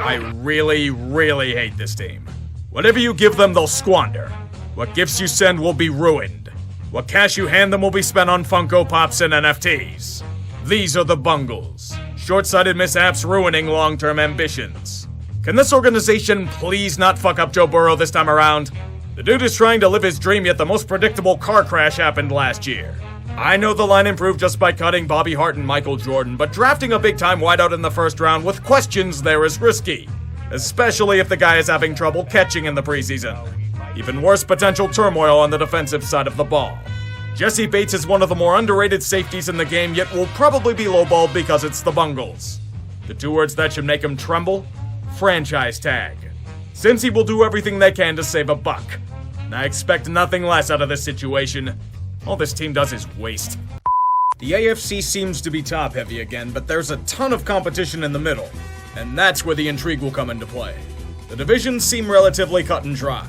I really, really hate this team. Whatever you give them, they'll squander. What gifts you send will be ruined. What cash you hand them will be spent on Funko Pops and NFTs. These are the Bungles. Short-sighted mishaps ruining long-term ambitions. Can this organization please not fuck up Joe Burrow this time around? The dude is trying to live his dream, yet the most predictable car crash happened last year. I know the line improved just by cutting Bobby Hart and Michael Jordan, but drafting a big-time wideout in the first round with questions there is risky. Especially if the guy is having trouble catching in the preseason. Even worse, potential turmoil on the defensive side of the ball. Jesse Bates is one of the more underrated safeties in the game, yet will probably be lowballed because it's the Bungles. The two words that should make him tremble? Franchise tag. Cincy will do everything they can to save a buck. And I expect nothing less out of this situation. All this team does is waste. The AFC seems to be top-heavy again, but there's a ton of competition in the middle. And that's where the intrigue will come into play. The divisions seem relatively cut and dry.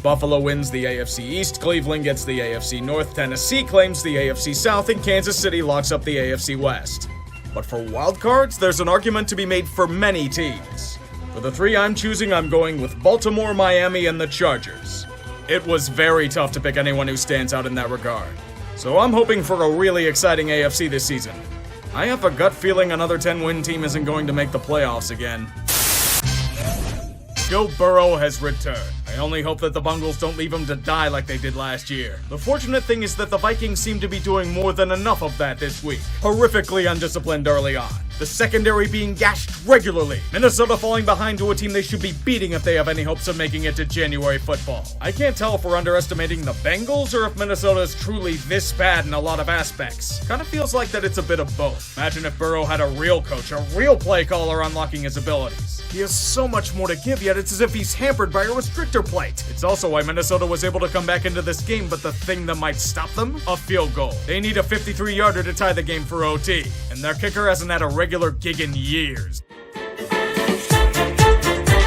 Buffalo wins the AFC East, Cleveland gets the AFC North, Tennessee claims the AFC South, and Kansas City locks up the AFC West. But for wildcards, there's an argument to be made for many teams. For the three I'm choosing, I'm going with Baltimore, Miami, and the Chargers. It was very tough to pick anyone who stands out in that regard. So I'm hoping for a really exciting AFC this season. I have a gut feeling another 10-win team isn't going to make the playoffs again. Joe Burrow has returned. I only hope that the Bungles don't leave him to die like they did last year. The fortunate thing is that the Vikings seem to be doing more than enough of that this week. Horrifically undisciplined early on. The secondary being gashed regularly. Minnesota falling behind to a team they should be beating if they have any hopes of making it to January football. I can't tell if we're underestimating the Bengals or if Minnesota is truly this bad in a lot of aspects. Kind of feels like that it's a bit of both. Imagine if Burrow had a real coach, a real play caller unlocking his abilities. He has so much more to give, yet it's as if he's hampered by a restrictor plate. It's also why Minnesota was able to come back into this game, but the thing that might stop them? A field goal. They need a 53-yarder to tie the game for OT, and their kicker hasn't had a regular gig in years.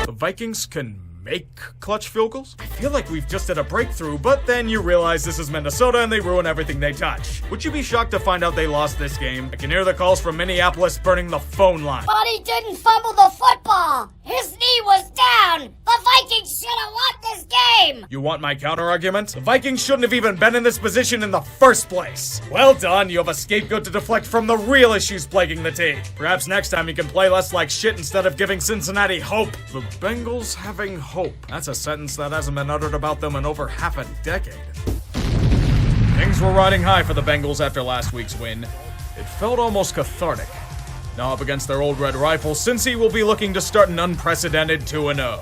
The Vikings can make clutch field goals? I feel like we've just had a breakthrough, but then you realize this is Minnesota and they ruin everything they touch. Would you be shocked to find out they lost this game? I can hear the calls from Minneapolis burning the phone line. But he didn't fumble the football! His knee was down! The Vikings should have won this game! You want my counter-argument? The Vikings shouldn't have even been in this position in the first place. Well done, you have a scapegoat to deflect from the real issues plaguing the team. Perhaps next time you can play less like shit instead of giving Cincinnati hope. The Bengals having hope. That's a sentence that hasn't been uttered about them in over half a decade. Things were riding high for the Bengals after last week's win. It felt almost cathartic. Now up against their old red rifle, Cincy will be looking to start an unprecedented 2-0.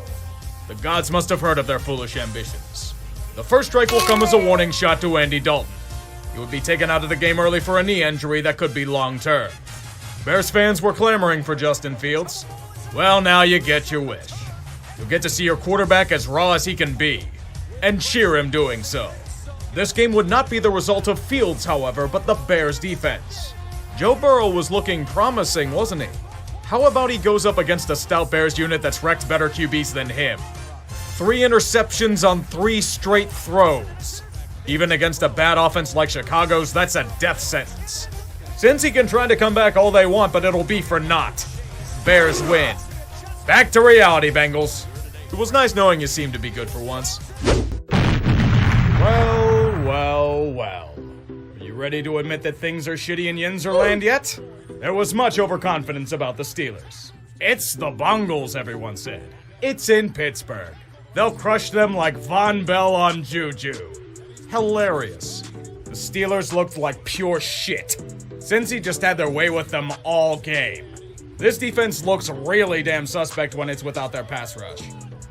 The gods must have heard of their foolish ambitions. The first strike will come as a warning shot to Andy Dalton. He would be taken out of the game early for a knee injury that could be long-term. Bears fans were clamoring for Justin Fields. Well, now you get your wish. You'll get to see your quarterback as raw as he can be, and cheer him doing so. This game would not be the result of Fields, however, but the Bears' defense. Joe Burrow was looking promising, wasn't he? How about he goes up against a stout Bears unit that's wrecked better QBs than him? 3 interceptions on 3 straight throws. Even against a bad offense like Chicago's, that's a death sentence. Cincy can try to come back all they want, but it'll be for naught. Bears win. Back to reality, Bengals. It was nice knowing you seemed to be good for once. Well. Are you ready to admit that things are shitty in Yinzerland yet? There was much overconfidence about the Steelers. It's the Bungles, everyone said. It's in Pittsburgh. They'll crush them like Von Bell on Juju. Hilarious. The Steelers looked like pure shit. Cincy just had their way with them all game. This defense looks really damn suspect when it's without their pass rush.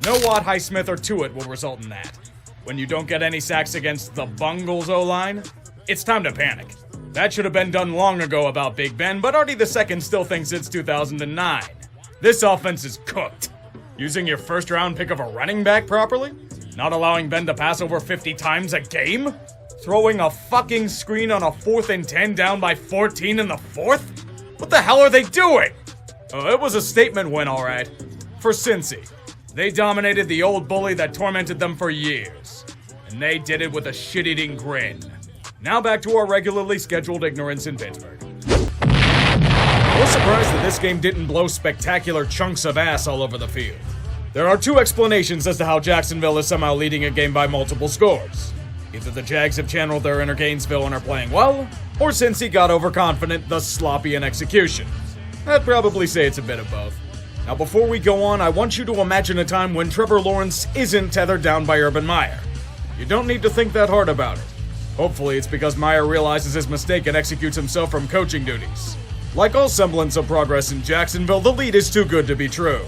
No Watt, Highsmith, or Tuitt will result in that. When you don't get any sacks against the Bungles O-line, it's time to panic. That should have been done long ago about Big Ben, but Artie II still thinks it's 2009. This offense is cooked. Using your first-round pick of a running back properly? Not allowing Ben to pass over 50 times a game? Throwing a fucking screen on a 4th and 10 down by 14 in the 4th? What the hell are they doing? Oh, it was a statement win, alright. For Cincy. They dominated the old bully that tormented them for years. And they did it with a shit-eating grin. Now back to our regularly scheduled ignorance in Pittsburgh. We're surprised that this game didn't blow spectacular chunks of ass all over the field. There are two explanations as to how Jacksonville is somehow leading a game by multiple scores. Either the Jags have channeled their inner Gainesville and are playing well, or Cincy got overconfident, thus sloppy in execution. I'd probably say it's a bit of both. Now before we go on, I want you to imagine a time when Trevor Lawrence isn't tethered down by Urban Meyer. You don't need to think that hard about it. Hopefully it's because Meyer realizes his mistake and executes himself from coaching duties. Like all semblance of progress in Jacksonville, the lead is too good to be true.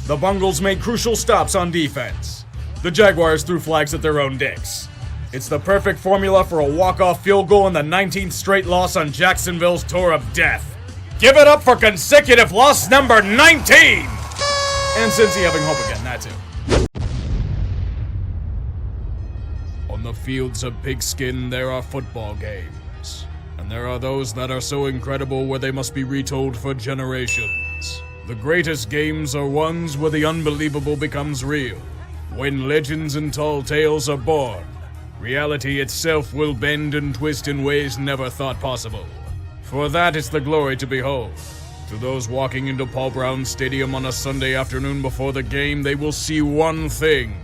The Bengals made crucial stops on defense. The Jaguars threw flags at their own dicks. It's the perfect formula for a walk-off field goal in the 19th straight loss on Jacksonville's tour of death. Give it up for consecutive loss number 19! And Cincy having hope again, that too. On the fields of pigskin, there are football games. And there are those that are so incredible where they must be retold for generations. The greatest games are ones where the unbelievable becomes real. When legends and tall tales are born, reality itself will bend and twist in ways never thought possible. For that is the glory to behold. To those walking into Paul Brown Stadium on a Sunday afternoon before the game, they will see one thing: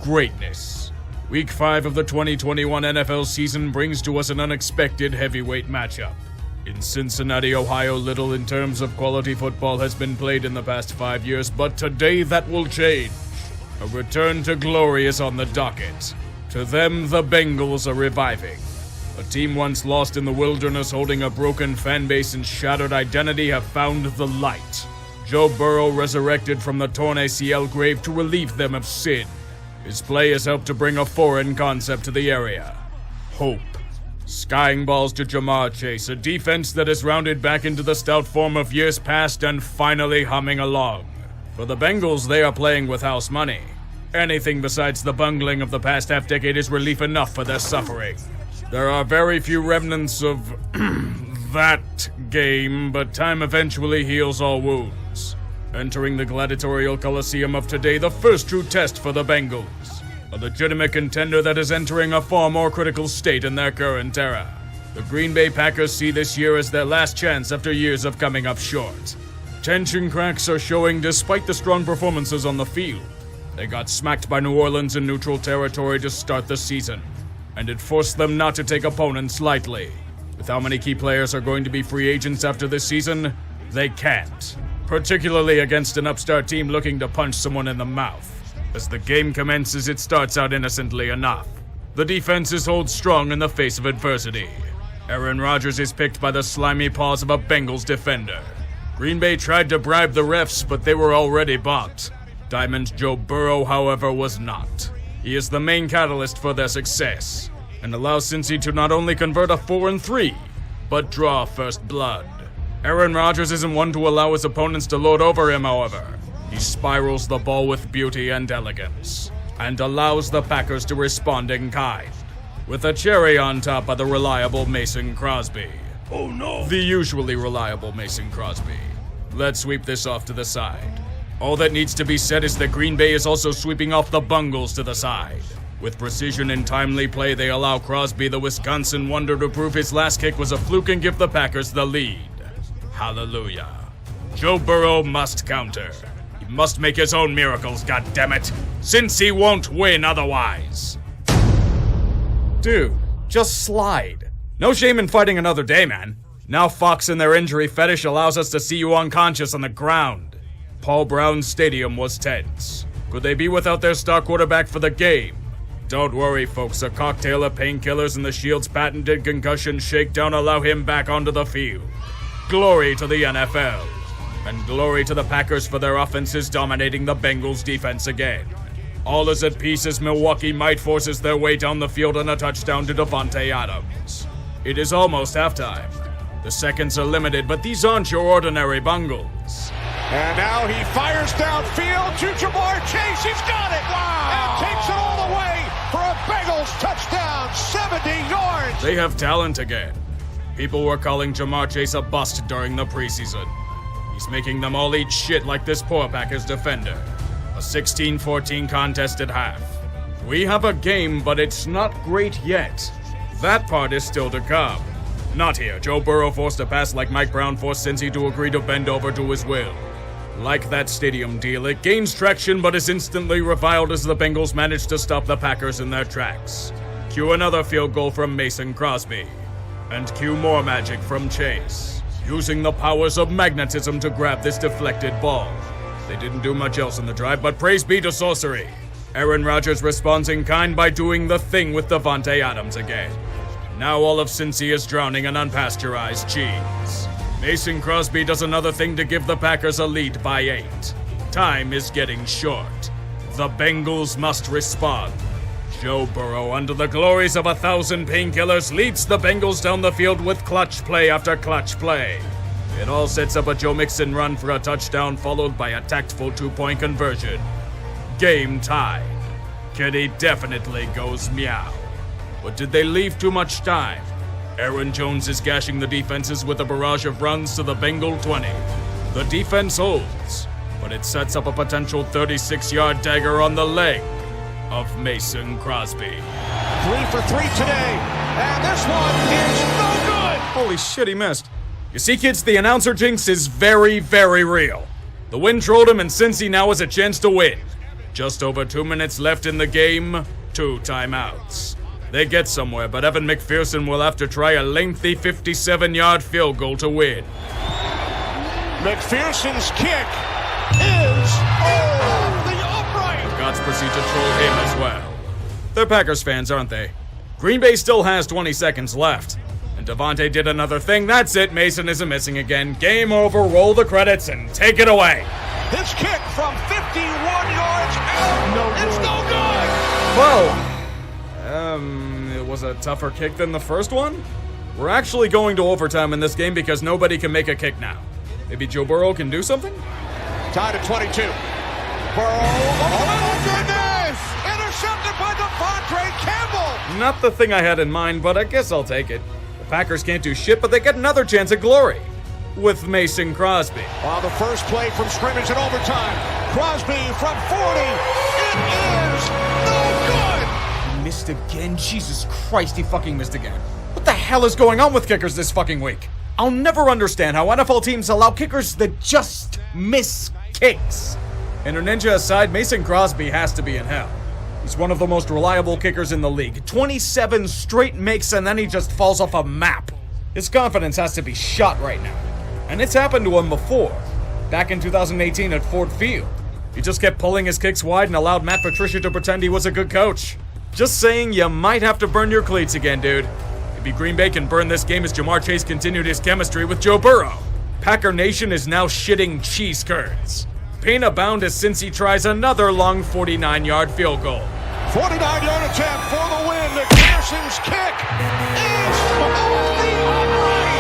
greatness. Week 5 of the 2021 NFL season brings to us an unexpected heavyweight matchup. In Cincinnati, Ohio, little in terms of quality football has been played in the past 5 years, but today that will change. A return to glory is on the docket. To them, the Bengals are reviving. A team once lost in the wilderness, holding a broken fan base and shattered identity, have found the light. Joe Burrow resurrected from the torn ACL grave to relieve them of sin. His play has helped to bring a foreign concept to the area: hope. Skying balls to Jamar Chase, a defense that has rounded back into the stout form of years past and finally humming along. For the Bengals, they are playing with house money. Anything besides the bungling of the past half-decade is relief enough for their suffering. There are very few remnants of that game, but time eventually heals all wounds. Entering the gladiatorial coliseum of today, the first true test for the Bengals. A legitimate contender that is entering a far more critical state in their current era. The Green Bay Packers see this year as their last chance after years of coming up short. Tension cracks are showing despite the strong performances on the field. They got smacked by New Orleans in neutral territory to start the season, and it forced them not to take opponents lightly. With how many key players are going to be free agents after this season, they can't. Particularly against an upstart team looking to punch someone in the mouth. As the game commences, it starts out innocently enough. The defenses hold strong in the face of adversity. Aaron Rodgers is picked by the slimy paws of a Bengals defender. Green Bay tried to bribe the refs, but they were already balked. Diamond Joe Burrow, however, was not. He is the main catalyst for their success, and allows Cincy to not only convert a 4-3, but draw first blood. Aaron Rodgers isn't one to allow his opponents to lord over him, however. He spirals the ball with beauty and elegance, and allows the Packers to respond in kind, with a cherry on top of the reliable Mason Crosby. Oh no! The usually reliable Mason Crosby. Let's sweep this off to the side. All that needs to be said is that Green Bay is also sweeping off the Bengals to the side. With precision and timely play, they allow Crosby, the Wisconsin wonder, to prove his last kick was a fluke and give the Packers the lead. Hallelujah. Joe Burrow must counter. He must make his own miracles, goddammit, since he won't win otherwise. Dude, just slide. No shame in fighting another day, man. Now Fox and their injury fetish allows us to see you unconscious on the ground. Paul Brown Stadium was tense. Could they be without their star quarterback for the game? Don't worry, folks. A cocktail of painkillers and the Shield's patented concussion shakedown allow him back onto the field. Glory to the NFL. And glory to the Packers for their offenses dominating the Bengals defense again. All is at peace as Milwaukee might forces their way down the field on a touchdown to Devontae Adams. It is almost halftime. The seconds are limited, but these aren't your ordinary Bengals. And now he fires downfield to Jamar Chase. He's got it! Wow! And takes it all the way for a Bengals touchdown, 70 yards! They have talent again. People were calling Jamar Chase a bust during the preseason. He's making them all eat shit like this poor Packers defender. A 16-14 contest at half. We have a game, but it's not great yet. That part is still to come. Not here. Joe Burrow forced a pass like Mike Brown forced Cincy to agree to bend over to his will. Like that stadium deal, it gains traction but is instantly reviled as the Bengals manage to stop the Packers in their tracks. Cue another field goal from Mason Crosby. And cue more magic from Chase, using the powers of magnetism to grab this deflected ball. They didn't do much else in the drive, but praise be to sorcery. Aaron Rodgers responds in kind by doing the thing with Davante Adams again. Now all of Cincy is drowning in unpasteurized cheese. Mason Crosby does another thing to give the Packers a lead by 8. Time is getting short. The Bengals must respond. Joe Burrow, under the glories of 1,000 painkillers, leads the Bengals down the field with clutch play after clutch play. It all sets up a Joe Mixon run for a touchdown, followed by a tactful 2-point conversion. Game tied. Kitty definitely goes meow. But did they leave too much time? Aaron Jones is gashing the defenses with a barrage of runs to the Bengal 20. The defense holds, but it sets up a potential 36-yard dagger on the leg of Mason Crosby. 3 for 3 today, and this one is no good! Holy shit, he missed. You see, kids, the announcer jinx is very, very real. The wind trolled him, and Cincy now has a chance to win. Just over 2 minutes left in the game, 2 timeouts. They get somewhere, but Evan McPherson will have to try a lengthy 57-yard field goal to win. McPherson's kick is off the upright! The gods proceed to troll him as well. They're Packers fans, aren't they? Green Bay still has 20 seconds left. And Davante did another thing. That's it. Mason isn't missing again. Game over. Roll the credits and take it away. His kick from 51 yards out. It's no good! Whoa. It was a tougher kick than the first one? We're actually going to overtime in this game because nobody can make a kick now. Maybe Joe Burrow can do something? Tied at 22. Burrow. Oh my goodness! Intercepted by Devontae Campbell! Not the thing I had in mind, but I guess I'll take it. The Packers can't do shit, but they get another chance at glory. With Mason Crosby. On the first play from scrimmage in overtime. Crosby from 40. It is no good! He missed again? Jesus Christ, he fucking missed again. What the hell is going on with kickers this fucking week? I'll never understand how NFL teams allow kickers that just miss kicks. And a ninja aside, Mason Crosby has to be in hell. He's one of the most reliable kickers in the league. 27 straight makes and then he just falls off a map. His confidence has to be shot right now. And it's happened to him before. Back in 2018 at Ford Field. He just kept pulling his kicks wide and allowed Matt Patricia to pretend he was a good coach. Just saying, you might have to burn your cleats again, dude. Maybe Green Bay can burn this game as Jamar Chase continued his chemistry with Joe Burrow. Packer Nation is now shitting cheese curds. Pain abound as Cincy tries another long 49-yard field goal. 49-yard attempt for the win. McPherson's kick is off the upright.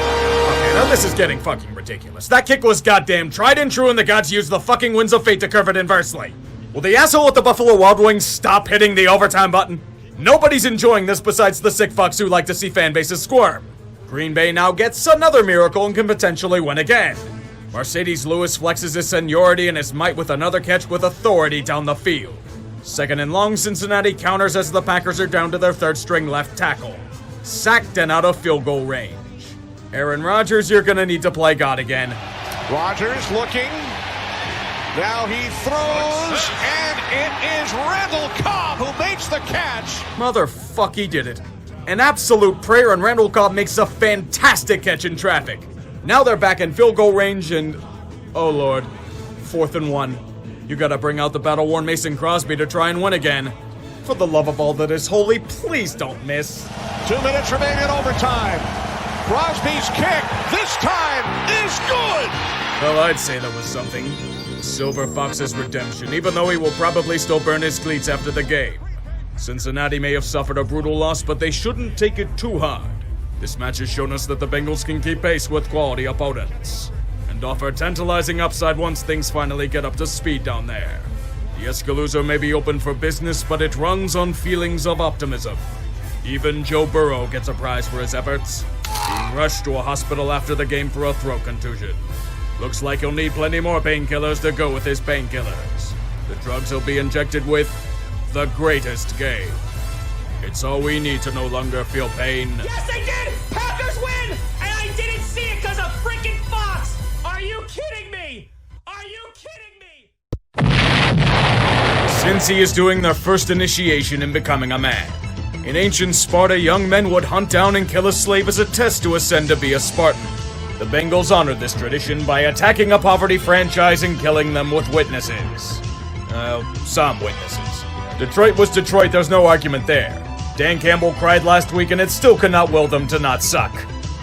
Okay, now this is getting fucking ridiculous. That kick was goddamn tried and true and the gods used the fucking winds of fate to curve it inversely. Will the asshole at the Buffalo Wild Wings stop hitting the overtime button? Nobody's enjoying this besides the sick fucks who like to see fan bases squirm. Green Bay now gets another miracle and can potentially win again. Mercedes Lewis flexes his seniority and his might with another catch with authority down the field. Second and long, Cincinnati counters as the Packers are down to their third-string left tackle. Sacked and out of field goal range. Aaron Rodgers, you're gonna need to play God again. Rodgers looking. Now he throws, and it is Randall Cobb who makes the catch. Motherfuck, he did it. An absolute prayer, and Randall Cobb makes a fantastic catch in traffic. Now they're back in field goal range and... oh lord. 4th and 1. You gotta bring out the battle-worn Mason Crosby to try and win again. For the love of all that is holy, please don't miss. 2 minutes remain in overtime. Crosby's kick, this time, is good! Well, I'd say that was something. Silver Fox's redemption, even though he will probably still burn his cleats after the game. Cincinnati may have suffered a brutal loss, but they shouldn't take it too hard. This match has shown us that the Bengals can keep pace with quality opponents and offer tantalizing upside once things finally get up to speed down there. The Escaluzzo may be open for business, but it runs on feelings of optimism. Even Joe Burrow gets a prize for his efforts, being rushed to a hospital after the game for a throat contusion. Looks like he'll need plenty more painkillers to go with his painkillers. The drugs he'll be injected with, the greatest game. It's all we need to no longer feel pain. Yes, they did! Packers win! Cincy is doing their first initiation in becoming a man. In ancient Sparta, young men would hunt down and kill a slave as a test to ascend to be a Spartan. The Bengals honored this tradition by attacking a poverty franchise and killing them with witnesses. Some witnesses. Detroit was Detroit, there's no argument there. Dan Campbell cried last week and it still could not will them to not suck.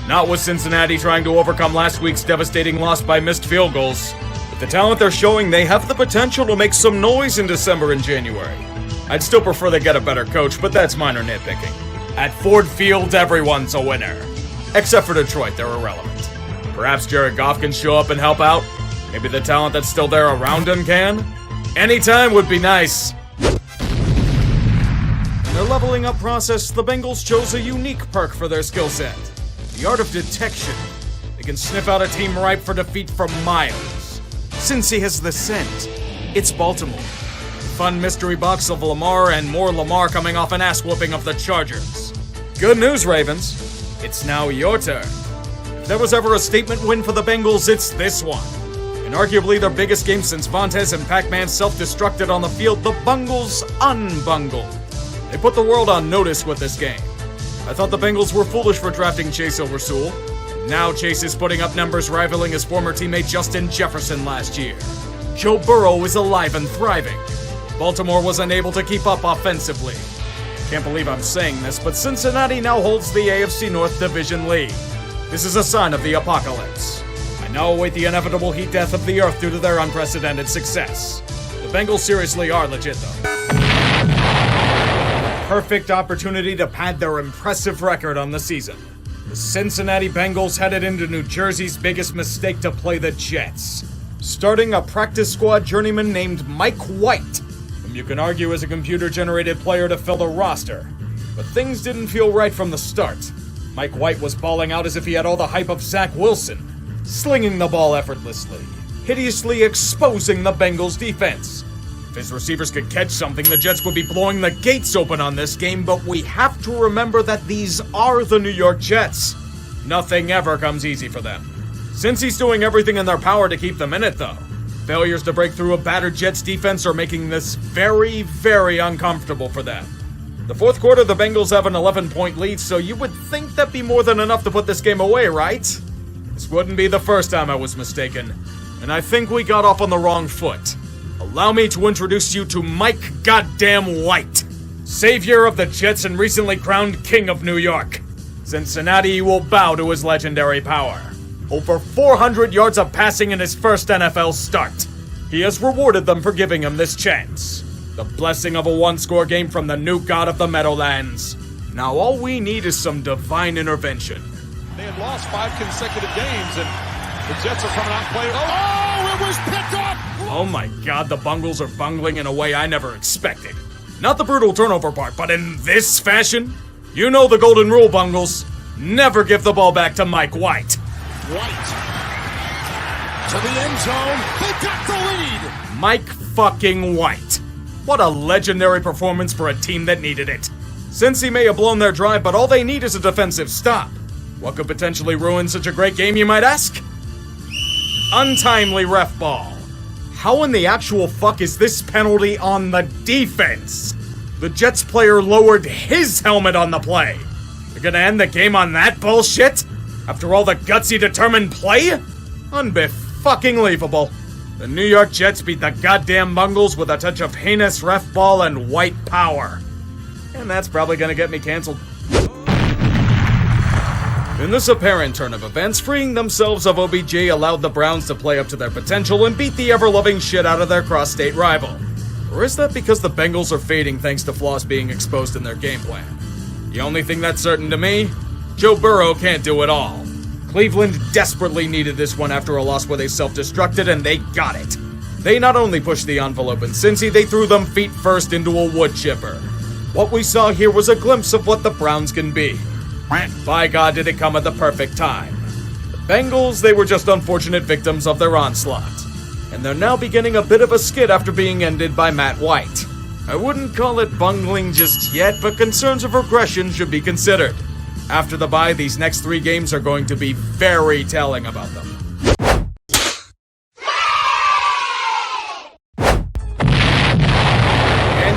Not with Cincinnati trying to overcome last week's devastating loss by missed field goals. With the talent they're showing, they have the potential to make some noise in December and January. I'd still prefer they get a better coach, but that's minor nitpicking. At Ford Field, everyone's a winner. Except for Detroit, they're irrelevant. Perhaps Jared Goff can show up and help out? Maybe the talent that's still there around him can? Anytime would be nice. In their leveling up process, the Bengals chose a unique perk for their skill set. The art of detection. They can sniff out a team ripe for defeat from miles. Cincy has the scent. It's Baltimore. Fun mystery box of Lamar and more Lamar coming off an ass-whooping of the Chargers. Good news, Ravens. It's now your turn. If there was ever a statement win for the Bengals, it's this one. In arguably their biggest game since Vontaze and Pac-Man self-destructed on the field, the Bengals unbungled. They put the world on notice with this game. I thought the Bengals were foolish for drafting Chase over Sewell. Now Chase is putting up numbers rivaling his former teammate Justin Jefferson last year. Joe Burrow is alive and thriving. Baltimore was unable to keep up offensively. Can't believe I'm saying this, but Cincinnati now holds the AFC North division lead. This is a sign of the apocalypse. I now await the inevitable heat death of the earth due to their unprecedented success. The Bengals seriously are legit, though. Perfect opportunity to pad their impressive record on the season. The Cincinnati Bengals headed into New Jersey's biggest mistake to play the Jets, starting a practice squad journeyman named Mike White, whom you can argue is a computer-generated player to fill the roster. But things didn't feel right from the start. Mike White was balling out as if he had all the hype of Zach Wilson, slinging the ball effortlessly, hideously exposing the Bengals defense. If his receivers could catch something, the Jets would be blowing the gates open on this game, but we have to remember that these are the New York Jets. Nothing ever comes easy for them. Cincy's doing everything in their power to keep them in it, though. Failures to break through a battered Jets defense are making this very, very uncomfortable for them. The fourth quarter, the Bengals have an 11-point lead, so you would think that'd be more than enough to put this game away, right? This wouldn't be the first time I was mistaken, and I think we got off on the wrong foot. Allow me to introduce you to Mike Goddamn White, savior of the Jets and recently crowned King of New York. Cincinnati will bow to his legendary power. Over 400 yards of passing in his first NFL start. He has rewarded them for giving him this chance. The blessing of a one-score game from the new god of the Meadowlands. Now all we need is some divine intervention. They had lost 5 consecutive games, and the Jets are coming out and playing. Oh, it was picked up! Oh my god, the Bengals are bungling in a way I never expected. Not the brutal turnover part, but in this fashion? You know the golden rule, Bengals. Never give the ball back to Mike White. White to the end zone. They got the lead! Mike fucking White. What a legendary performance for a team that needed it. Cincy may have blown their drive, but all they need is a defensive stop. What could potentially ruin such a great game, you might ask? Untimely ref ball. How in the actual fuck is this penalty on the defense? The Jets player lowered his helmet on the play. You're gonna end the game on that bullshit? After all the gutsy determined play? Unbe-fucking-lievable. The New York Jets beat the goddamn Bengals with a touch of heinous ref ball and white power. And that's probably gonna get me canceled. In this apparent turn of events, freeing themselves of OBJ allowed the Browns to play up to their potential and beat the ever-loving shit out of their cross-state rival. Or is that because the Bengals are fading thanks to flaws being exposed in their game plan? The only thing that's certain to me, Joe Burrow can't do it all. Cleveland desperately needed this one after a loss where they self-destructed, and they got it. They not only pushed the envelope in Cincy, they threw them feet first into a wood chipper. What we saw here was a glimpse of what the Browns can be. By God, did it come at the perfect time. The Bengals, they were just unfortunate victims of their onslaught. And they're now beginning a bit of a skid after being ended by Matt White. I wouldn't call it bungling just yet, but concerns of regression should be considered. After the bye, these next 3 games are going to be very telling about them.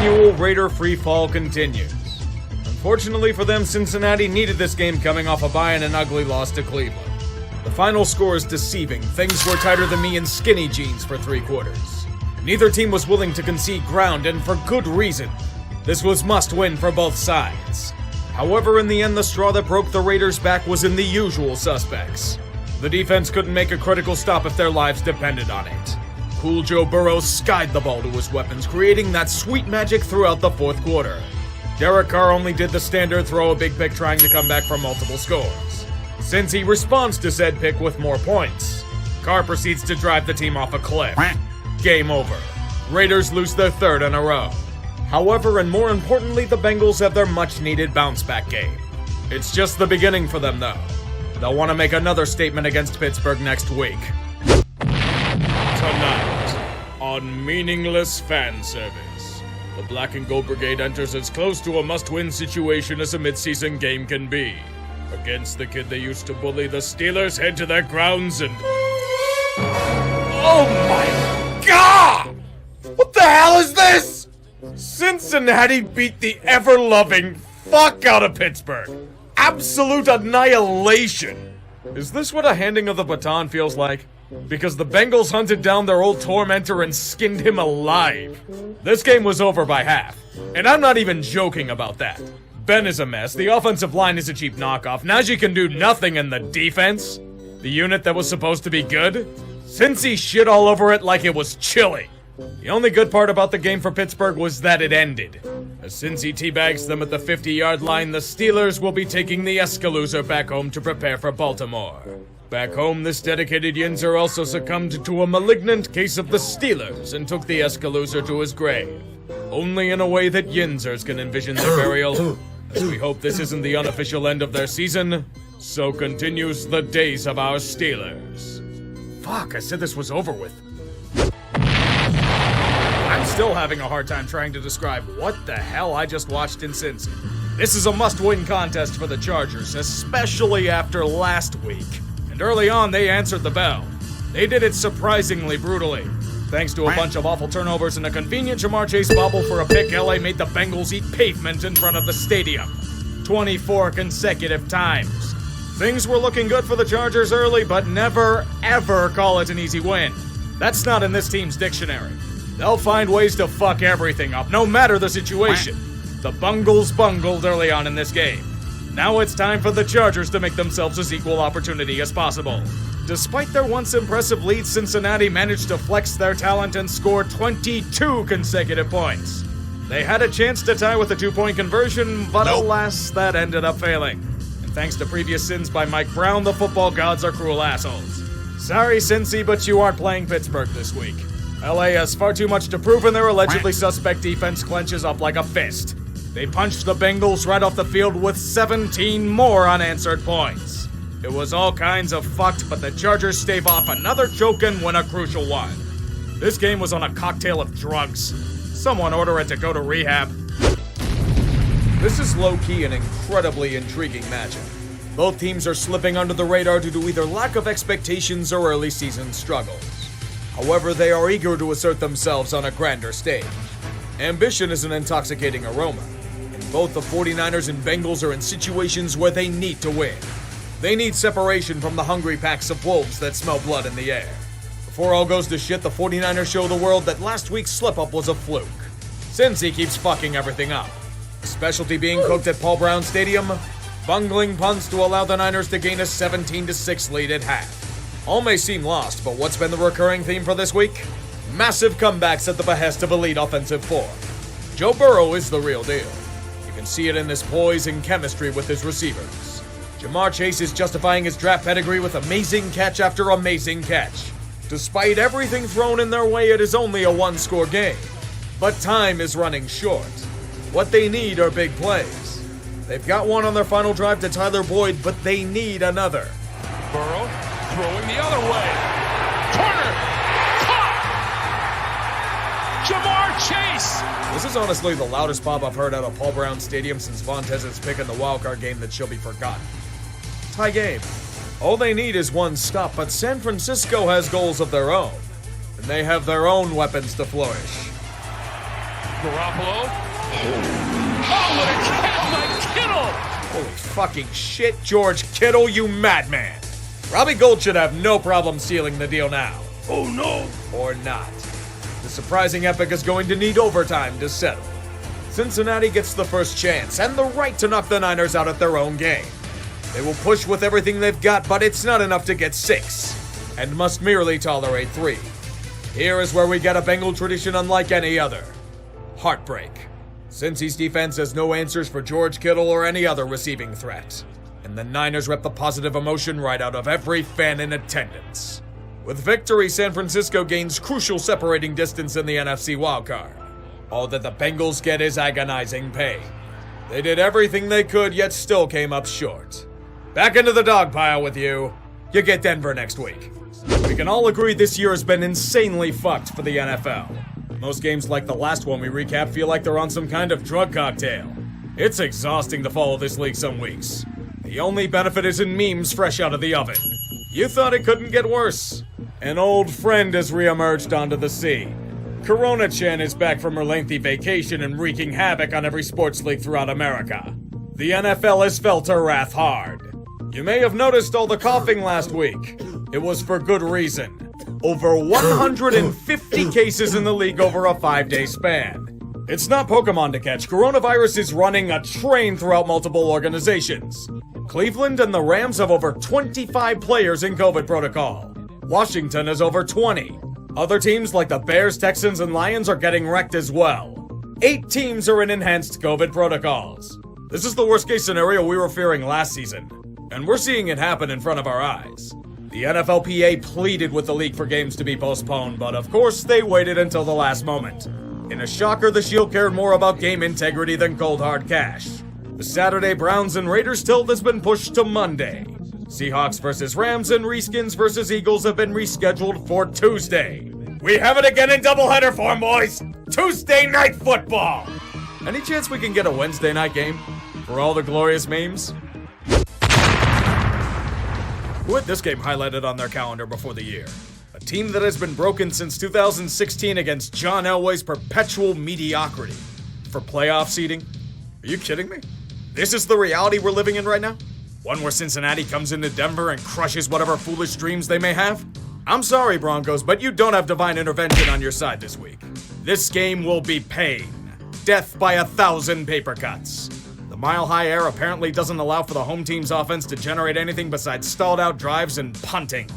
annual Raider freefall continues. Unfortunately for them, Cincinnati needed this game coming off a bye and an ugly loss to Cleveland. The final score is deceiving. Things were tighter than me in skinny jeans for 3 quarters. Neither team was willing to concede ground, and for good reason. This was must-win for both sides. However, in the end, the straw that broke the Raiders' back was in the usual suspects. The defense couldn't make a critical stop if their lives depended on it. Cool Joe Burrow skied the ball to his weapons, creating that sweet magic throughout the 4th quarter. Derek Carr only did the standard throw a big pick trying to come back from multiple scores. Since he responds to said pick with more points, Carr proceeds to drive the team off a cliff. Game over. Raiders lose their 3rd in a row. However, and more importantly, the Bengals have their much-needed bounce-back game. It's just the beginning for them, though. They'll want to make another statement against Pittsburgh next week. Tonight, on Meaningless Fan Service, the Black and Gold Brigade enters as close to a must-win situation as a mid-season game can be. Against the kid they used to bully, the Steelers head to their grounds and... Oh my God! What the hell is this? Cincinnati beat the ever-loving fuck out of Pittsburgh. Absolute annihilation. Is this what a handing of the baton feels like? Because the Bengals hunted down their old tormentor and skinned him alive. This game was over by half, and I'm not even joking about that. Ben is a mess, the offensive line is a cheap knockoff, Najee can do nothing in the defense. The unit that was supposed to be good? Cincy shit all over it like it was chili. The only good part about the game for Pittsburgh was that it ended. As Cincy teabags them at the 50-yard line, the Steelers will be taking the Escaloozer back home to prepare for Baltimore. Back home, this dedicated Yinzer also succumbed to a malignant case of the Steelers and took the Escaloozer to his grave. Only in a way that Yinzers can envision their burial. As we hope this isn't the unofficial end of their season, so continues the days of our Steelers. Fuck, I said this was over with. I'm still having a hard time trying to describe what the hell I just watched in Cincy. This is a must-win contest for the Chargers, especially after last week. And early on, they answered the bell. They did it surprisingly brutally. Thanks to a bunch of awful turnovers and a convenient Jamar Chase bobble for a pick, LA made the Bengals eat pavement in front of the stadium. 24 consecutive times. Things were looking good for the Chargers early, but never, ever call it an easy win. That's not in this team's dictionary. They'll find ways to fuck everything up, no matter the situation. The Bungles bungled early on in this game. Now it's time for the Chargers to make themselves as equal opportunity as possible. Despite their once impressive lead, Cincinnati managed to flex their talent and score 22 consecutive points. They had a chance to tie with a 2-point conversion, but alas, that ended up failing. And thanks to previous sins by Mike Brown, the football gods are cruel assholes. Sorry, Cincy, but you aren't playing Pittsburgh this week. LA has far too much to prove, and their allegedly suspect defense clenches up like a fist. They punched the Bengals right off the field with 17 more unanswered points. It was all kinds of fucked, but the Chargers stave off another choke and win a crucial one. This game was on a cocktail of drugs. Someone order it to go to rehab. This is low-key an incredibly intriguing matchup. Both teams are slipping under the radar due to either lack of expectations or early season struggles. However, they are eager to assert themselves on a grander stage. Ambition is an intoxicating aroma, and both the 49ers and Bengals are in situations where they need to win. They need separation from the hungry packs of wolves that smell blood in the air. Before all goes to shit, the 49ers show the world that last week's slip-up was a fluke. Cincy keeps fucking everything up. A specialty being cooked at Paul Brown Stadium, bungling punts to allow the Niners to gain a 17-6 lead at half. All may seem lost, but what's been the recurring theme for this week? Massive comebacks at the behest of elite offensive form. Joe Burrow is the real deal. You can see it in his poise and chemistry with his receivers. Jamar Chase is justifying his draft pedigree with amazing catch after amazing catch. Despite everything thrown in their way, it is only a one-score game. But time is running short. What they need are big plays. They've got one on their final drive to Tyler Boyd, but they need another. Burrow throwing the other way. Turner. Caught. Jamar Chase. This is honestly the loudest pop I've heard out of Paul Brown Stadium since Vontez's pick in the wildcard game that shall be forgotten. Tie game. All they need is one stop, but San Francisco has goals of their own, and they have their own weapons to flourish. Garoppolo. Oh, what a catch by Kittle! Holy fucking shit, George Kittle, you madman! Robbie Gould should have no problem sealing the deal now. Oh no! Or not. The surprising epic is going to need overtime to settle. Cincinnati gets the first chance and the right to knock the Niners out at their own game. They will push with everything they've got, but it's not enough to get 6, and must merely tolerate 3. Here is where we get a Bengal tradition unlike any other. Heartbreak. Cincy's defense has no answers for George Kittle or any other receiving threat, and the Niners rip the positive emotion right out of every fan in attendance. With victory, San Francisco gains crucial separating distance in the NFC wildcard. All that the Bengals get is agonizing pain. They did everything they could, yet still came up short. Back into the dog pile with you. You get Denver next week. We can all agree this year has been insanely fucked for the NFL. Most games like the last one we recap feel like they're on some kind of drug cocktail. It's exhausting to follow this league some weeks. The only benefit is in memes fresh out of the oven. You thought it couldn't get worse. An old friend has reemerged onto the scene. Corona-chan is back from her lengthy vacation and wreaking havoc on every sports league throughout America. The NFL has felt her wrath hard. You may have noticed all the coughing last week. It was for good reason. Over 150 cases in the league over a 5-day span. It's not Pokemon to catch. Coronavirus is running a train throughout multiple organizations. Cleveland and the Rams have over 25 players in COVID protocol. Washington has over 20. Other teams like the Bears, Texans, and Lions are getting wrecked as well. 8 teams are in enhanced COVID protocols. This is the worst case scenario we were fearing last season, and we're seeing it happen in front of our eyes. The NFLPA pleaded with the league for games to be postponed, but of course they waited until the last moment. In a shocker, the Shield cared more about game integrity than cold hard cash. The Saturday Browns and Raiders tilt has been pushed to Monday. Seahawks versus Rams and Reskins versus Eagles have been rescheduled for Tuesday. We have it again in doubleheader form, boys! Tuesday night football! Any chance we can get a Wednesday night game? For all the glorious memes? Who had this game highlighted on their calendar before the year? A team that has been broken since 2016 against John Elway's perpetual mediocrity. For playoff seeding? Are you kidding me? This is the reality we're living in right now? One where Cincinnati comes into Denver and crushes whatever foolish dreams they may have? I'm sorry, Broncos, but you don't have divine intervention on your side this week. This game will be pain. Death by 1,000 paper cuts. The mile-high air apparently doesn't allow for the home team's offense to generate anything besides stalled-out drives and punting.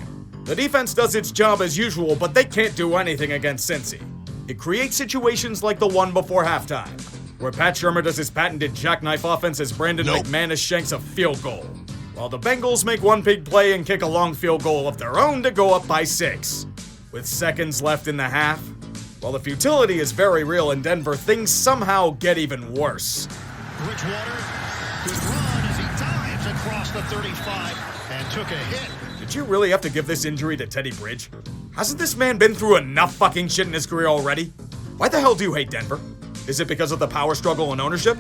The defense does its job as usual, but they can't do anything against Cincy. It creates situations like the one before halftime, where Pat Shurmur does his patented jackknife offense as Brandon McManus shanks a field goal, while the Bengals make one big play and kick a long field goal of their own to go up by 6. With seconds left in the half, while the futility is very real in Denver, things somehow get even worse. Bridgewater could run as he dives across the 35 and took a hit. Did you really have to give this injury to Teddy Bridge? Hasn't this man been through enough fucking shit in his career already? Why the hell do you hate Denver? Is it because of the power struggle and ownership?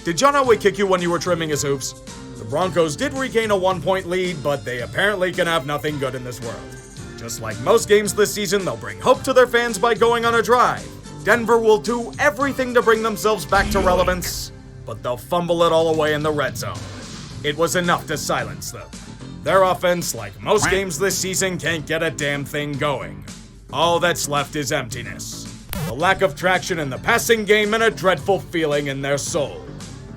Did John Elway kick you when you were trimming his hooves? The Broncos did regain a 1-point lead, but they apparently can have nothing good in this world. Just like most games this season, they'll bring hope to their fans by going on a drive. Denver will do everything to bring themselves back to relevance, but they'll fumble it all away in the red zone. It was enough to silence them. Their offense, like most games this season, can't get a damn thing going. All that's left is emptiness. The lack of traction in the passing game and a dreadful feeling in their soul.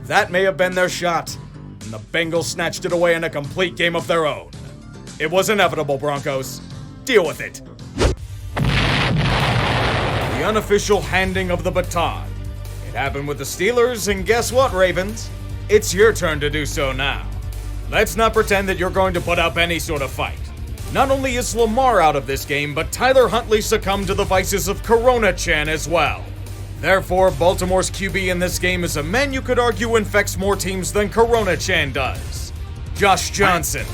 That may have been their shot, and the Bengals snatched it away in a complete game of their own. It was inevitable, Broncos. Deal with it. The unofficial handing of the baton. It happened with the Steelers, and guess what, Ravens? It's your turn to do so now. Let's not pretend that you're going to put up any sort of fight. Not only is Lamar out of this game, but Tyler Huntley succumbed to the vices of Corona-chan as well. Therefore, Baltimore's QB in this game is a man you could argue infects more teams than Corona-chan does. Josh Johnson.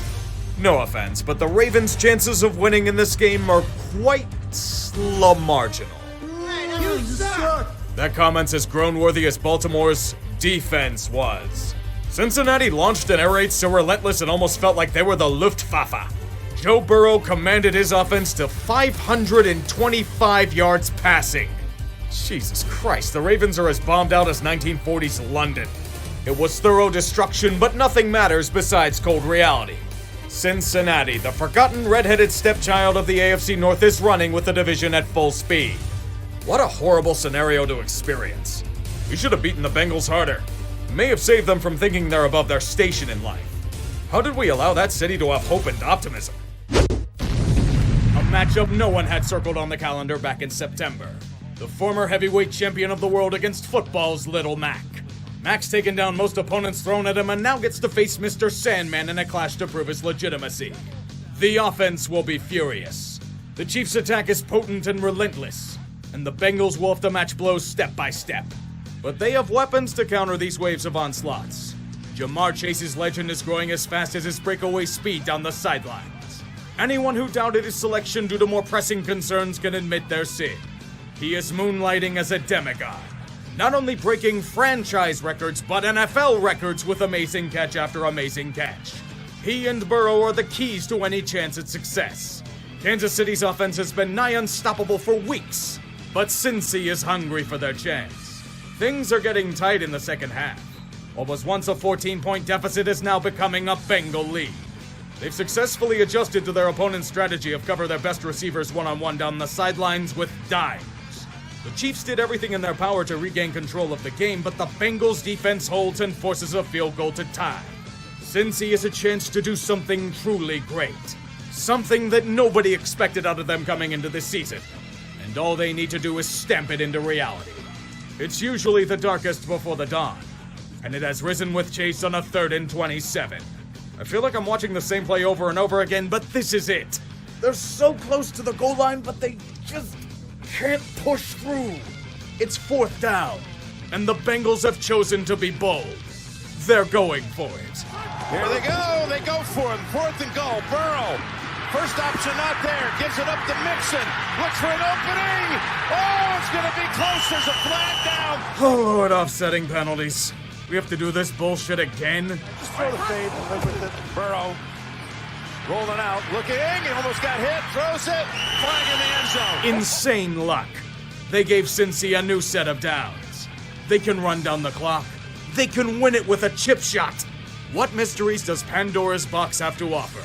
No offense, but the Ravens' chances of winning in this game are quite marginal. You suck! That comment's as groan-worthy as Baltimore's defense was. Cincinnati launched an air raid so relentless it almost felt like they were the Luftwaffe. Joe Burrow commanded his offense to 525 yards passing. Jesus Christ, the Ravens are as bombed out as 1940s London. It was thorough destruction, but nothing matters besides cold reality. Cincinnati, the forgotten red-headed stepchild of the AFC North, is running with the division at full speed. What a horrible scenario to experience. We should have beaten the Bengals harder. May have saved them from thinking they're above their station in life. How did we allow that city to have hope and optimism? A matchup no one had circled on the calendar back in September. The former heavyweight champion of the world against football's Little Mac. Mac's taken down most opponents thrown at him and now gets to face Mr. Sandman in a clash to prove his legitimacy. The offense will be furious. The Chiefs' attack is potent and relentless, and the Bengals will have to match blows step by step. But they have weapons to counter these waves of onslaughts. Jamar Chase's legend is growing as fast as his breakaway speed down the sidelines. Anyone who doubted his selection due to more pressing concerns can admit their sin. He is moonlighting as a demigod, not only breaking franchise records, but NFL records with amazing catch after amazing catch. He and Burrow are the keys to any chance at success. Kansas City's offense has been nigh unstoppable for weeks, but Cincy is hungry for their chance. Things are getting tight in the second half. What was once a 14-point deficit is now becoming a Bengal lead. They've successfully adjusted to their opponent's strategy of cover their best receivers one-on-one down the sidelines with dimes. The Chiefs did everything in their power to regain control of the game, but the Bengals' defense holds and forces a field goal to tie. Cincy has a chance to do something truly great. Something that nobody expected out of them coming into this season. And all they need to do is stamp it into reality. It's usually the darkest before the dawn, and it has risen with Chase on a 3rd and 27. I feel like I'm watching the same play over and over again, but this is it. They're so close to the goal line, but they just can't push through. It's 4th down, and the Bengals have chosen to be bold. They're going for it. Here they go. They go for it. 4th and goal. Burrow. First option not there. Gives it up to Mixon. Looks for an opening. Oh, it's going to be close. There's a flag down. Oh, Lord, offsetting penalties. We have to do this bullshit again? Just throw the fade and live with it. Burrow rolling out. Looking. He almost got hit. Throws it. Flag in the end zone. Insane luck. They gave Cincy a new set of downs. They can run down the clock. They can win it with a chip shot. What mysteries does Pandora's box have to offer?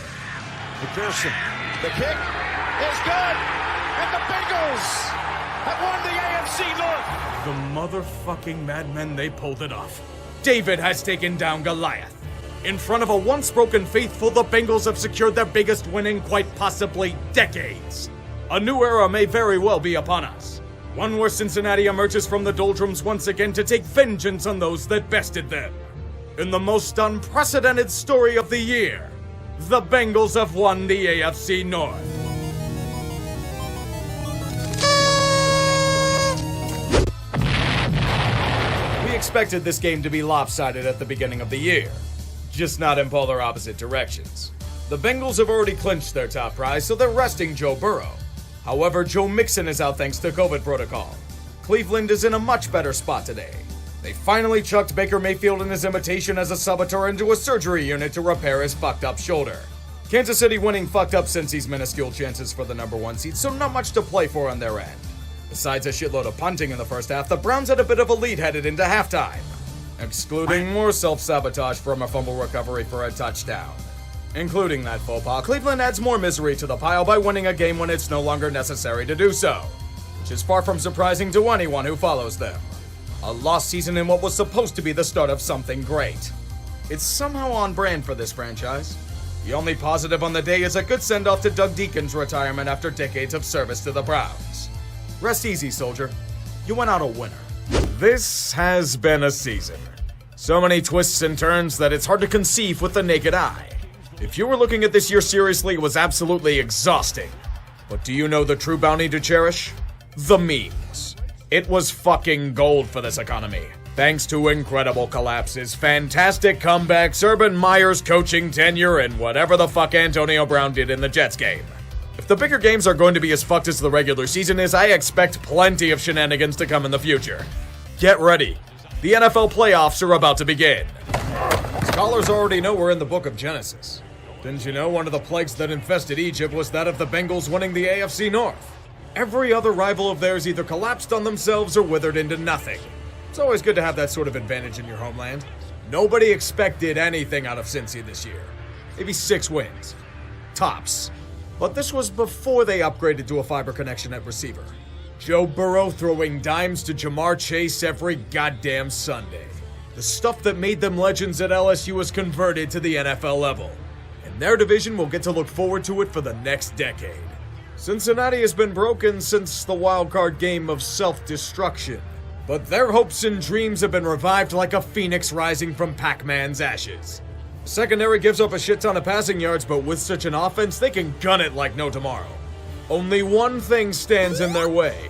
McPherson. The kick is good. And the Bengals have won the AFC North. The motherfucking madmen, they pulled it off. David has taken down Goliath. In front of a once broken faithful, the Bengals have secured their biggest win in quite possibly decades. A new era may very well be upon us. One where Cincinnati emerges from the doldrums once again to take vengeance on those that bested them. In the most unprecedented story of the year, the Bengals have won the AFC North. We expected this game to be lopsided at the beginning of the year, just not in polar opposite directions. The Bengals have already clinched their top prize, so they're resting Joe Burrow. However, Joe Mixon is out thanks to COVID protocol. Cleveland is in a much better spot today. They finally chucked Baker Mayfield and his imitation as a saboteur into a surgery unit to repair his fucked up shoulder. Kansas City winning fucked up Cincy's minuscule chances for the number 1 seed, so not much to play for on their end. Besides a shitload of punting in the first half, the Browns had a bit of a lead headed into halftime, excluding more self-sabotage from a fumble recovery for a touchdown. Including that faux pas, Cleveland adds more misery to the pile by winning a game when it's no longer necessary to do so, which is far from surprising to anyone who follows them. A lost season in what was supposed to be the start of something great. It's somehow on brand for this franchise. The only positive on the day is a good send-off to Doug Deacon's retirement after decades of service to the Browns. Rest easy, soldier. You went out a winner. This has been a season. So many twists and turns that it's hard to conceive with the naked eye. If you were looking at this year seriously, it was absolutely exhausting. But do you know the true bounty to cherish? The memes. It was fucking gold for this economy. Thanks to incredible collapses, fantastic comebacks, Urban Meyer's coaching tenure, and whatever the fuck Antonio Brown did in the Jets game. If the bigger games are going to be as fucked as the regular season is, I expect plenty of shenanigans to come in the future. Get ready. The NFL playoffs are about to begin. Scholars already know we're in the book of Genesis. Didn't you know one of the plagues that infested Egypt was that of the Bengals winning the AFC North? Every other rival of theirs either collapsed on themselves or withered into nothing. It's always good to have that sort of advantage in your homeland. Nobody expected anything out of Cincy this year. Maybe 6 wins. Tops. But this was before they upgraded to a fiber connection at receiver. Joe Burrow throwing dimes to Jamar Chase every goddamn Sunday. The stuff that made them legends at LSU was converted to the NFL level. And their division will get to look forward to it for the next decade. Cincinnati has been broken since the wildcard game of self-destruction. But their hopes and dreams have been revived like a phoenix rising from Pac-Man's ashes. Secondary gives up a shit ton of passing yards, but with such an offense, they can gun it like no tomorrow. Only one thing stands in their way.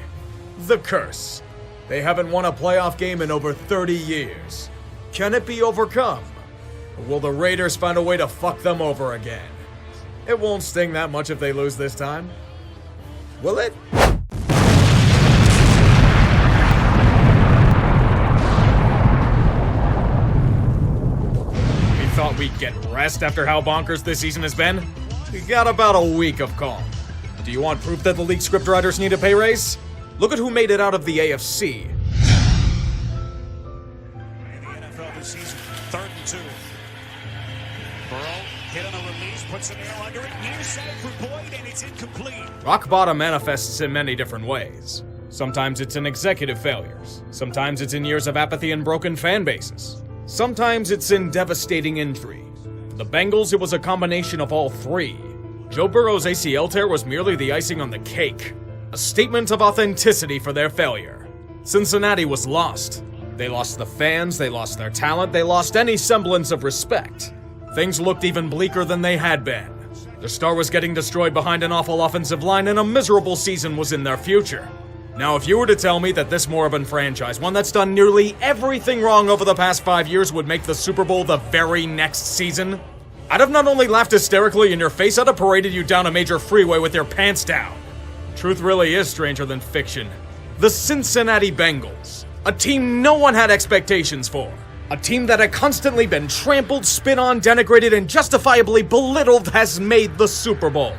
The curse. They haven't won a playoff game in over 30 years. Can it be overcome? Or will the Raiders find a way to fuck them over again? It won't sting that much if they lose this time. Will it? Thought we'd get rest after how bonkers this season has been? We got about a week of calm. Do you want proof that the league scriptwriters need a pay raise? Look at who made it out of the AFC. In the NFL this season, 3rd and 2. Burrow hit on a release, puts a nail under it. Near side for Boyd, and it's incomplete. Rock bottom manifests in many different ways. Sometimes it's in executive failures. Sometimes it's in years of apathy and broken fan bases. Sometimes it's in devastating injury. For the Bengals, it was a combination of all three. Joe Burrow's ACL tear was merely the icing on the cake, a statement of authenticity for their failure. Cincinnati was lost. They lost the fans, they lost their talent, they lost any semblance of respect. Things looked even bleaker than they had been. Their star was getting destroyed behind an awful offensive line, and a miserable season was in their future. Now, if you were to tell me that this moribund franchise, one that's done nearly everything wrong over the past 5 years, would make the Super Bowl the very next season, I'd have not only laughed hysterically in your face, I'd have paraded you down a major freeway with your pants down. Truth really is stranger than fiction. The Cincinnati Bengals, a team no one had expectations for. A team that had constantly been trampled, spit on, denigrated, and justifiably belittled has made the Super Bowl.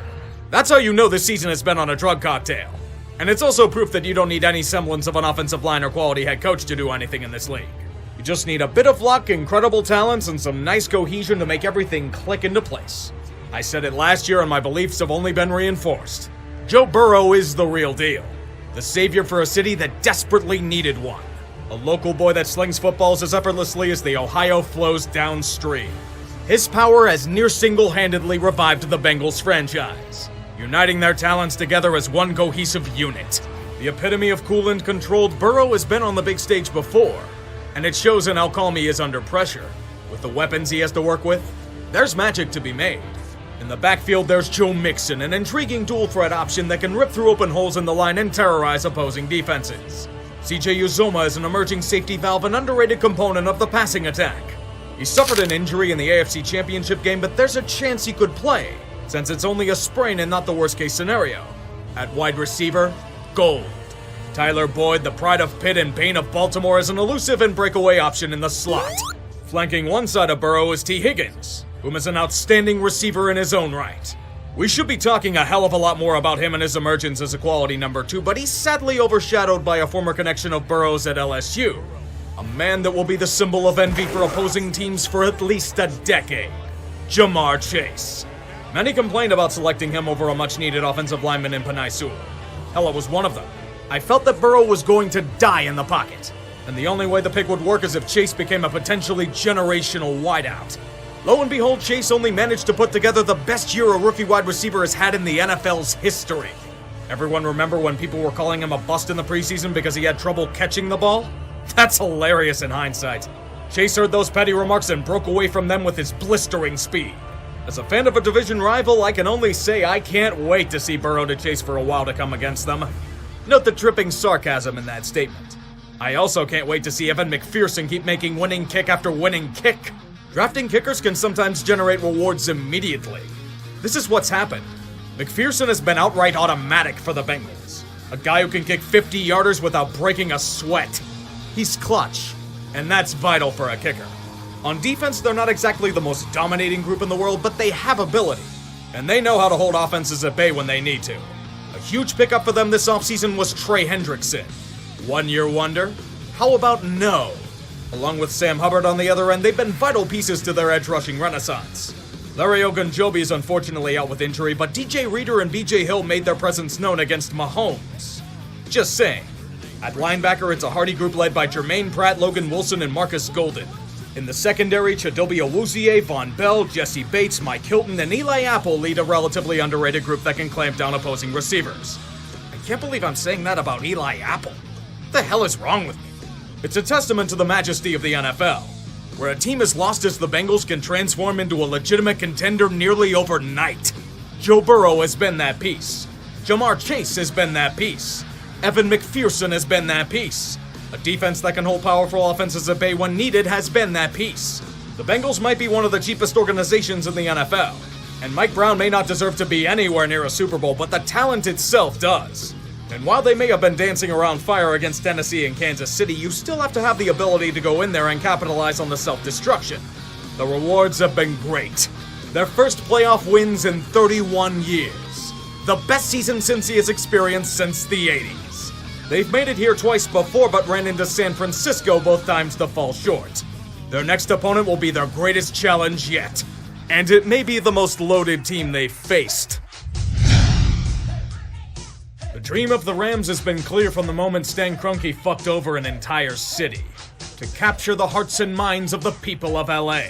That's how you know this season has been on a drug cocktail. And it's also proof that you don't need any semblance of an offensive line or quality head coach to do anything in this league. You just need a bit of luck, incredible talents, and some nice cohesion to make everything click into place. I said it last year and my beliefs have only been reinforced. Joe Burrow is the real deal. The savior for a city that desperately needed one. A local boy that slings footballs as effortlessly as the Ohio flows downstream. His power has near single-handedly revived the Bengals franchise, uniting their talents together as one cohesive unit. The epitome of cool and controlled, Burrow has been on the big stage before, and it shows in how calm he is under pressure. With the weapons he has to work with, there's magic to be made. In the backfield, there's Joe Mixon, an intriguing dual threat option that can rip through open holes in the line and terrorize opposing defenses. CJ Uzomah is an emerging safety valve, an underrated component of the passing attack. He suffered an injury in the AFC Championship game, but there's a chance he could play, since it's only a sprain and not the worst-case scenario. At wide receiver, gold. Tyler Boyd, the pride of Pitt and bane of Baltimore, is an elusive and breakaway option in the slot. Flanking one side of Burrow is T. Higgins, whom is an outstanding receiver in his own right. We should be talking a hell of a lot more about him and his emergence as a quality number 2, but he's sadly overshadowed by a former connection of Burrow's at LSU. A man that will be the symbol of envy for opposing teams for at least a decade. Jamar Chase. Many complained about selecting him over a much-needed offensive lineman in Penei Sewell. Hell, I was one of them. I felt that Burrow was going to die in the pocket, and the only way the pick would work is if Chase became a potentially generational wideout. Lo and behold, Chase only managed to put together the best year a rookie wide receiver has had in the NFL's history. Everyone remember when people were calling him a bust in the preseason because he had trouble catching the ball? That's hilarious in hindsight. Chase heard those petty remarks and broke away from them with his blistering speed. As a fan of a division rival, I can only say I can't wait to see Burrow to Chase for a while to come against them. Note the dripping sarcasm in that statement. I also can't wait to see Evan McPherson keep making winning kick after winning kick. Drafting kickers can sometimes generate rewards immediately. This is what's happened. McPherson has been outright automatic for the Bengals. A guy who can kick 50-yarders without breaking a sweat. He's clutch, and that's vital for a kicker. On defense, they're not exactly the most dominating group in the world, but they have ability, and they know how to hold offenses at bay when they need to. A huge pickup for them this offseason was Trey Hendrickson. One-year wonder? How about no? Along with Sam Hubbard on the other end, they've been vital pieces to their edge-rushing renaissance. Larry Ogunjobi is unfortunately out with injury, but DJ Reader and BJ Hill made their presence known against Mahomes. Just saying. At linebacker, it's a hardy group led by Jermaine Pratt, Logan Wilson, and Marcus Golden. In the secondary, Chidobe Awuzie, Von Bell, Jesse Bates, Mike Hilton, and Eli Apple lead a relatively underrated group that can clamp down opposing receivers. I can't believe I'm saying that about Eli Apple. What the hell is wrong with me? It's a testament to the majesty of the NFL, where a team as lost as the Bengals can transform into a legitimate contender nearly overnight. Joe Burrow has been that piece. Jamar Chase has been that piece. Evan McPherson has been that piece. A defense that can hold powerful offenses at bay when needed has been that piece. The Bengals might be one of the cheapest organizations in the NFL, and Mike Brown may not deserve to be anywhere near a Super Bowl, but the talent itself does. And while they may have been dancing around fire against Tennessee and Kansas City, you still have to have the ability to go in there and capitalize on the self-destruction. The rewards have been great. Their first playoff wins in 31 years. The best season Cincy has experienced since the 80s. They've made it here twice before, but ran into San Francisco both times to fall short. Their next opponent will be their greatest challenge yet. And it may be the most loaded team they've faced. The dream of the Rams has been clear from the moment Stan Kroenke fucked over an entire city. To capture the hearts and minds of the people of LA.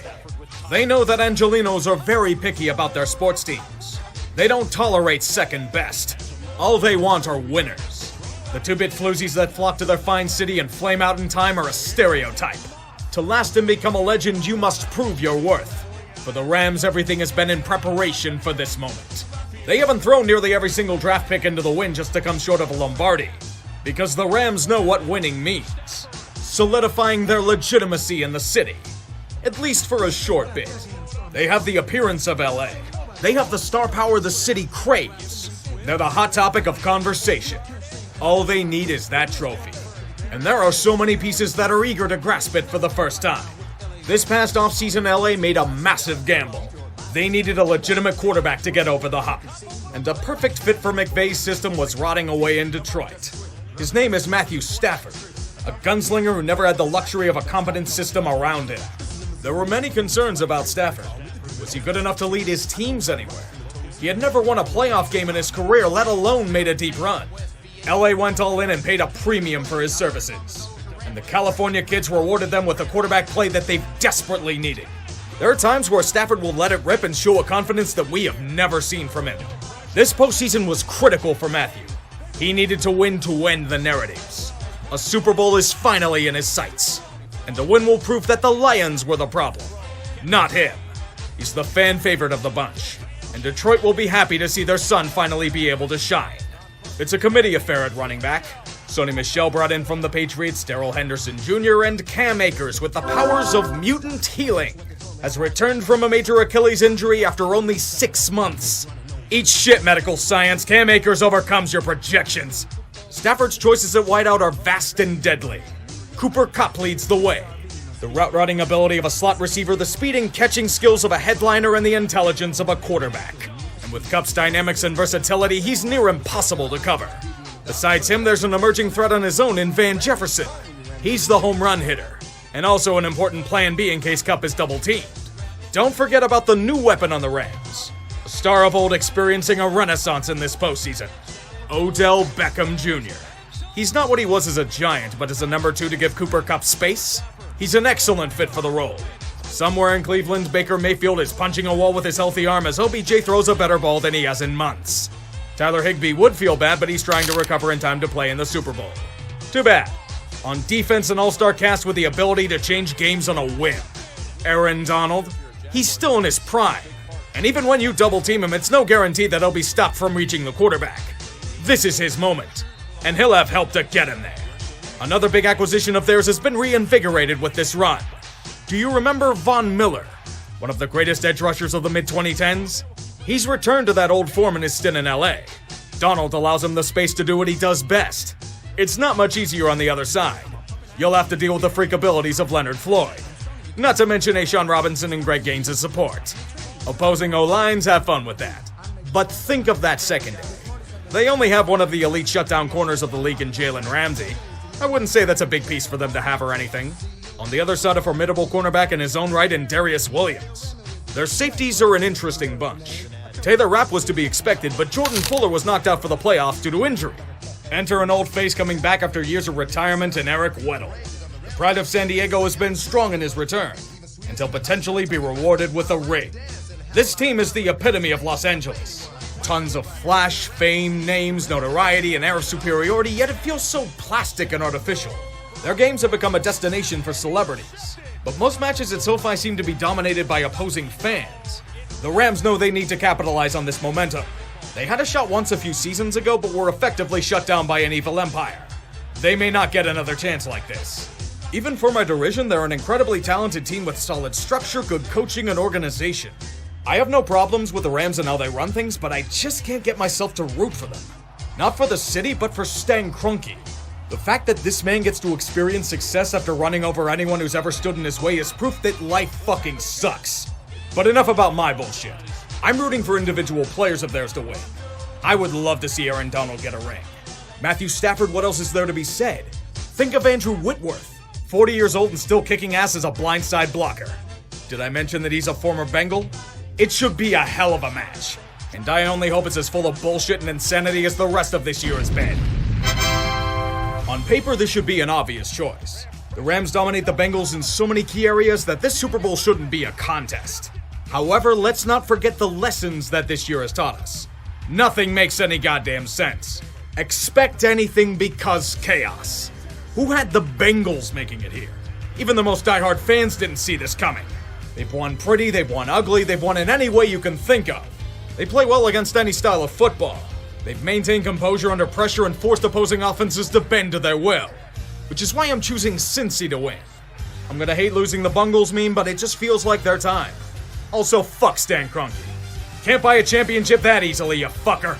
They know that Angelinos are very picky about their sports teams. They don't tolerate second best. All they want are winners. The two-bit floozies that flock to their fine city and flame out in time are a stereotype. To last and become a legend, you must prove your worth. For the Rams, everything has been in preparation for this moment. They haven't thrown nearly every single draft pick into the wind just to come short of a Lombardi. Because the Rams know what winning means. Solidifying their legitimacy in the city. At least for a short bit. They have the appearance of LA. They have the star power the city craves. They're the hot topic of conversation. All they need is that trophy. And there are so many pieces that are eager to grasp it for the first time. This past offseason, LA made a massive gamble. They needed a legitimate quarterback to get over the hump. And a perfect fit for McVay's system was rotting away in Detroit. His name is Matthew Stafford, a gunslinger who never had the luxury of a competent system around him. There were many concerns about Stafford. Was he good enough to lead his teams anywhere? He had never won a playoff game in his career, let alone made a deep run. LA went all in and paid a premium for his services. And the California kids rewarded them with a quarterback play that they've desperately needed. There are times where Stafford will let it rip and show a confidence that we have never seen from him. This postseason was critical for Matthew. He needed to win to end the narratives. A Super Bowl is finally in his sights. And the win will prove that the Lions were the problem, not him. He's the fan favorite of the bunch. And Detroit will be happy to see their son finally be able to shine. It's a committee affair at running back. Sony Michel brought in from the Patriots Darrell Henderson Jr. and Cam Akers with the powers of mutant healing. Has returned from a major Achilles injury after only 6 months. Eat shit, medical science. Cam Akers overcomes your projections. Stafford's choices at wideout are vast and deadly. Cooper Kupp leads the way. The route-running ability of a slot receiver, the speed and catching skills of a headliner, and the intelligence of a quarterback. And with Kupp's dynamics and versatility, he's near impossible to cover. Besides him, there's an emerging threat on his own in Van Jefferson. He's the home run hitter. And also an important plan B in case Kupp is double-teamed. Don't forget about the new weapon on the Rams. A star of old experiencing a renaissance in this postseason. Odell Beckham Jr. He's not what he was as a Giant, but as a number 2 to give Cooper Kupp space, he's an excellent fit for the role. Somewhere in Cleveland, Baker Mayfield is punching a wall with his healthy arm as OBJ throws a better ball than he has in months. Tyler Higbee would feel bad, but he's trying to recover in time to play in the Super Bowl. Too bad. On defense, an all-star cast with the ability to change games on a whim. Aaron Donald, he's still in his prime. And even when you double-team him, it's no guarantee that he'll be stopped from reaching the quarterback. This is his moment, and he'll have help to get him there. Another big acquisition of theirs has been reinvigorated with this run. Do you remember Von Miller, one of the greatest edge rushers of the mid-2010s? He's returned to that old form in his stint in LA. Donald allows him the space to do what he does best. It's not much easier on the other side. You'll have to deal with the freak abilities of Leonard Floyd. Not to mention A'Shaun Robinson and Greg Gaines' support. Opposing O-lines, have fun with that. But think of that secondary. They only have one of the elite shutdown corners of the league in Jalen Ramsey. I wouldn't say that's a big piece for them to have or anything. On the other side, a formidable cornerback in his own right in Darius Williams. Their safeties are an interesting bunch. Taylor Rapp was to be expected, but Jordan Fuller was knocked out for the playoffs due to injury. Enter an old face coming back after years of retirement in Eric Weddle. The pride of San Diego has been strong in his return, and he'll potentially be rewarded with a ring. This team is the epitome of Los Angeles. Tons of flash, fame, names, notoriety, and air of superiority, yet it feels so plastic and artificial. Their games have become a destination for celebrities, but most matches at SoFi seem to be dominated by opposing fans. The Rams know they need to capitalize on this momentum. They had a shot once a few seasons ago, but were effectively shut down by an evil empire. They may not get another chance like this. Even for my derision, they're an incredibly talented team with solid structure, good coaching, and organization. I have no problems with the Rams and how they run things, but I just can't get myself to root for them. Not for the city, but for Stan Kroenke. The fact that this man gets to experience success after running over anyone who's ever stood in his way is proof that life fucking sucks. But enough about my bullshit. I'm rooting for individual players of theirs to win. I would love to see Aaron Donald get a ring. Matthew Stafford, what else is there to be said? Think of Andrew Whitworth, 40 years old and still kicking ass as a blindside blocker. Did I mention that he's a former Bengal? It should be a hell of a match. And I only hope it's as full of bullshit and insanity as the rest of this year has been. On paper, this should be an obvious choice. The Rams dominate the Bengals in so many key areas that this Super Bowl shouldn't be a contest. However, let's not forget the lessons that this year has taught us. Nothing makes any goddamn sense. Expect anything because chaos. Who had the Bengals making it here? Even the most diehard fans didn't see this coming. They've won pretty, they've won ugly, they've won in any way you can think of. They play well against any style of football. They've maintained composure under pressure and forced opposing offenses to bend to their will. Which is why I'm choosing Cincy to win. I'm gonna hate losing the Bungles meme, but it just feels like their time. Also, fuck Stan Kroenke. Can't buy a championship that easily, you fucker.